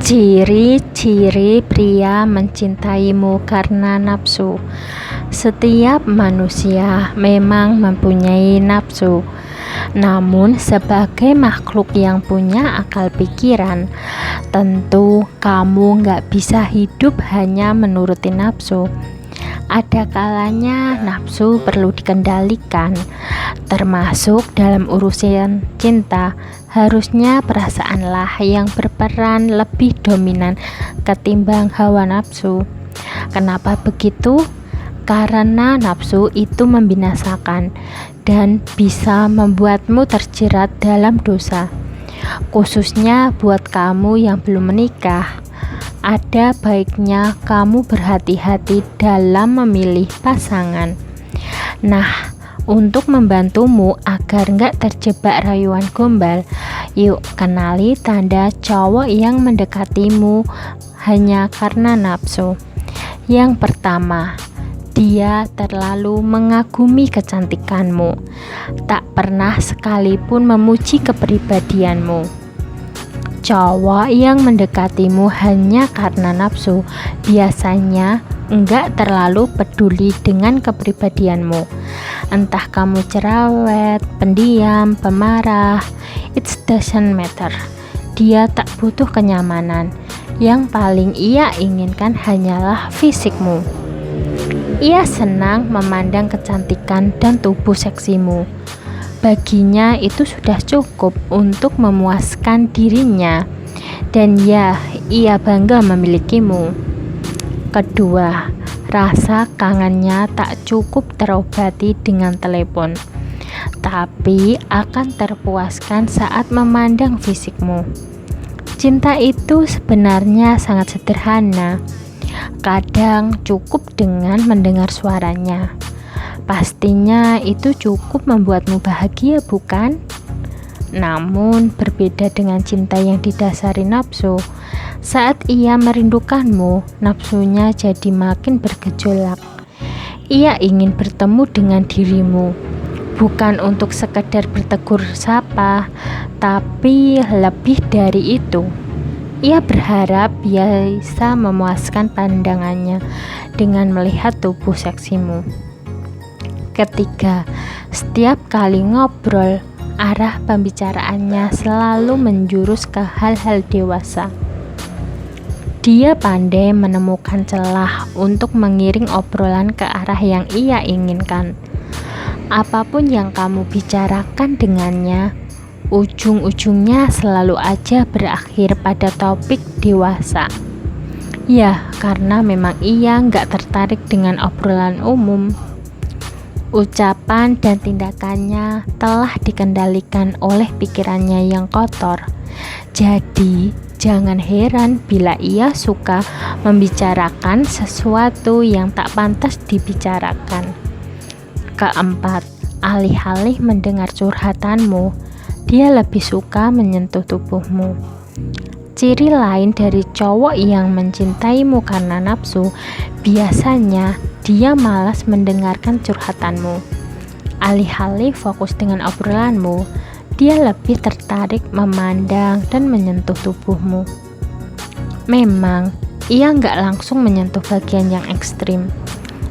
Ciri-ciri pria mencintaimu karena nafsu. Setiap manusia memang mempunyai nafsu. Namun sebagai makhluk yang punya akal pikiran, tentu kamu gak bisa hidup hanya menuruti nafsu. Ada kalanya nafsu perlu dikendalikan, termasuk dalam urusan cinta. Harusnya perasaanlah yang berperan lebih dominan ketimbang hawa nafsu. Kenapa begitu? Karena nafsu itu membinasakan dan bisa membuatmu terjerat dalam dosa. Khususnya buat kamu yang belum menikah, ada baiknya kamu berhati-hati dalam memilih pasangan. Nah, untuk membantumu agar nggak terjebak rayuan gombal, yuk kenali tanda cowok yang mendekatimu hanya karena nafsu. Yang pertama, dia terlalu mengagumi kecantikanmu, tak pernah sekalipun memuji kepribadianmu. Cowok yang mendekatimu hanya karena nafsu biasanya enggak terlalu peduli dengan kepribadianmu. Entah kamu cerewet, pendiam, pemarah, it doesn't matter. Dia tak butuh kenyamanan. Yang paling ia inginkan hanyalah fisikmu. Ia senang memandang kecantikan dan tubuh seksimu. Baginya itu sudah cukup untuk memuaskan dirinya. Dan ya, ia bangga memilikimu. Kedua, rasa kangennya tak cukup terobati dengan telepon, tapi akan terpuaskan saat memandang fisikmu. Cinta itu sebenarnya sangat sederhana. Kadang cukup dengan mendengar suaranya. Pastinya itu cukup membuatmu bahagia, bukan? Namun berbeda dengan cinta yang didasari nafsu. Saat ia merindukanmu, nafsunya jadi makin bergejolak. Ia ingin bertemu dengan dirimu, bukan untuk sekedar bertegur sapa, tapi lebih dari itu. Ia berharap bisa memuaskan pandangannya dengan melihat tubuh seksimu. Ketiga, setiap kali ngobrol, arah pembicaraannya selalu menjurus ke hal-hal dewasa. Dia pandai menemukan celah untuk mengiring obrolan ke arah yang ia inginkan. Apapun yang kamu bicarakan dengannya, ujung-ujungnya selalu aja berakhir pada topik dewasa. Ya, karena memang ia nggak tertarik dengan obrolan umum. Ucapan dan tindakannya telah dikendalikan oleh pikirannya yang kotor. Jadi, jangan heran bila ia suka membicarakan sesuatu yang tak pantas dibicarakan. Keempat, alih-alih mendengar curhatanmu, dia lebih suka menyentuh tubuhmu. Ciri lain dari cowok yang mencintaimu karena nafsu, biasanya dia malas mendengarkan curhatanmu. Alih-alih fokus dengan obrolanmu, dia lebih tertarik memandang dan menyentuh tubuhmu. Memang, ia nggak langsung menyentuh bagian yang ekstrim.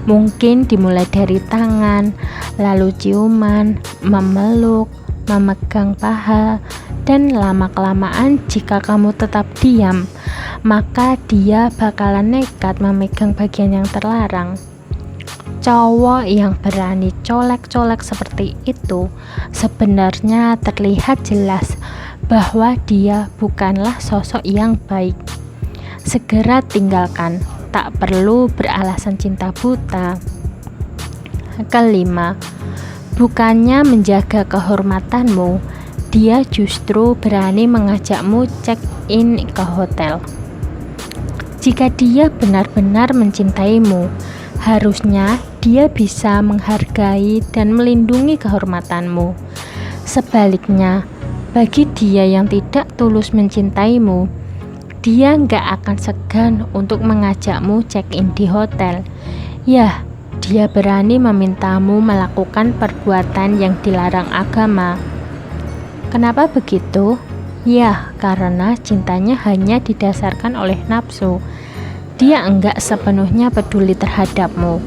Mungkin dimulai dari tangan, lalu ciuman, memeluk, memegang paha, dan lama-kelamaan jika kamu tetap diam, maka dia bakalan nekat memegang bagian yang terlarang. Cowok yang berani colek-colek seperti itu sebenarnya terlihat jelas bahwa dia bukanlah sosok yang baik. Segera tinggalkan, tak perlu beralasan cinta buta. Kelima, bukannya menjaga kehormatanmu, dia justru berani mengajakmu check-in ke hotel. Jika dia benar-benar mencintaimu, harusnya dia bisa menghargai dan melindungi kehormatanmu. Sebaliknya, bagi dia yang tidak tulus mencintaimu, dia nggak akan segan untuk mengajakmu check-in di hotel. Ya, dia berani memintamu melakukan perbuatan yang dilarang agama. Kenapa begitu? Ya, karena cintanya hanya didasarkan oleh nafsu. Dia enggak sepenuhnya peduli terhadapmu.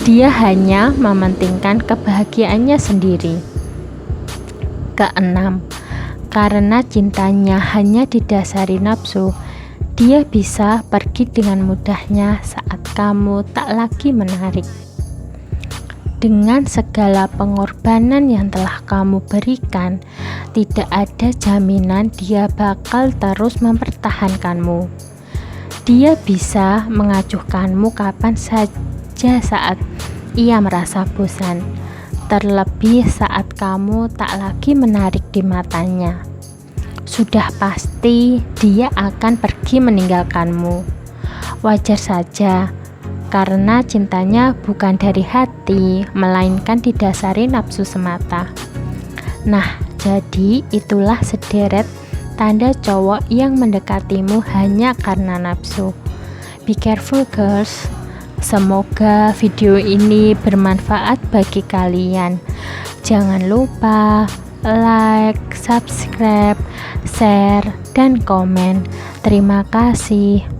Dia hanya mementingkan kebahagiaannya sendiri. Keenam, karena cintanya hanya didasari nafsu, dia bisa pergi dengan mudahnya saat kamu tak lagi menarik. Dengan segala pengorbanan yang telah kamu berikan, tidak ada jaminan dia bakal terus mempertahankanmu. Dia bisa mengacuhkanmu kapan saja saat ia merasa bosan, terlebih saat kamu tak lagi menarik di matanya. Sudah pasti dia akan pergi meninggalkanmu. Wajar saja, karena cintanya bukan dari hati, melainkan didasari nafsu semata. Nah, jadi itulah sederet tanda cowok yang mendekatimu hanya karena nafsu. Be careful girls. Semoga video ini bermanfaat bagi kalian. Jangan lupa like, subscribe, share, dan komen. Terima kasih.